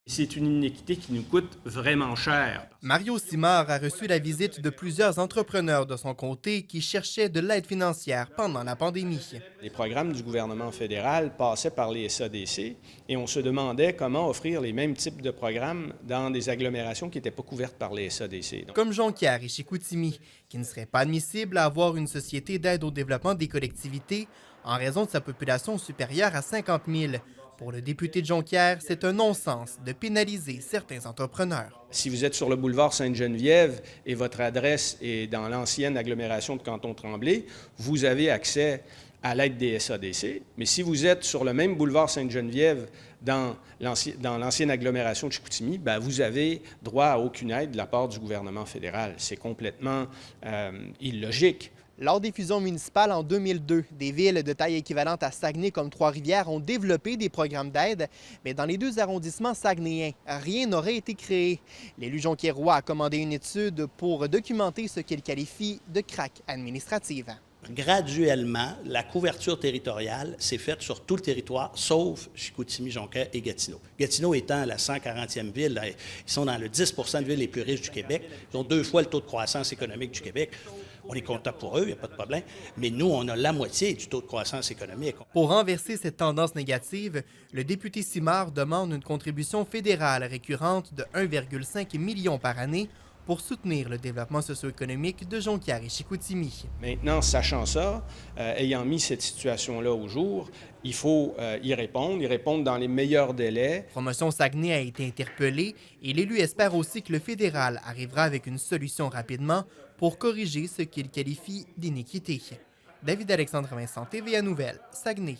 C'est une inéquité qui nous coûte vraiment cher. Mario Simard a reçu la visite de plusieurs entrepreneurs de son comté qui cherchaient de l'aide financière pendant la pandémie. Les programmes du gouvernement fédéral passaient par les SADC et on se demandait comment offrir les mêmes types de programmes dans des agglomérations qui n'étaient pas couvertes par les SADC. Comme Jonquière et Chicoutimi, qui ne serait pas admissible à avoir une société d'aide au développement des collectivités en raison de sa population supérieure à 50 000. Pour le député de Jonquière, c'est un non-sens de pénaliser certains entrepreneurs. Si vous êtes sur le boulevard Sainte-Geneviève et votre adresse est dans l'ancienne agglomération de Canton-Tremblay, vous avez accès à l'aide des SADC. Mais si vous êtes sur le même boulevard Sainte-Geneviève dans l'ancienne agglomération de Chicoutimi, bien, vous avez droit à aucune aide de la part du gouvernement fédéral. C'est complètement illogique. Lors des fusions municipales en 2002, des villes de taille équivalente à Saguenay comme Trois-Rivières ont développé des programmes d'aide, mais dans les deux arrondissements saguenayens, rien n'aurait été créé. L'élu jonquiérois a commandé une étude pour documenter ce qu'il qualifie de craque administrative. Graduellement, la couverture territoriale s'est faite sur tout le territoire, sauf Chicoutimi, Jonquière et Gatineau. Gatineau étant la 140e ville, ils sont dans le 10 % de villes les plus riches du Québec. Ils ont 2 fois le taux de croissance économique du Québec. On est content pour eux, il n'y a pas de problème. Mais nous, on a la moitié du taux de croissance économique. Pour renverser cette tendance négative, le député Simard demande une contribution fédérale récurrente de 1,5 million par année pour soutenir le développement socio-économique de Jonquière et Chicoutimi. Maintenant, sachant ça, ayant mis cette situation-là au jour, il faut y répondre dans les meilleurs délais. Promotion Saguenay a été interpellée et l'élu espère aussi que le fédéral arrivera avec une solution rapidement pour corriger ce qu'il qualifie d'iniquité. David-Alexandre Vincent, TVA Nouvelles, Saguenay.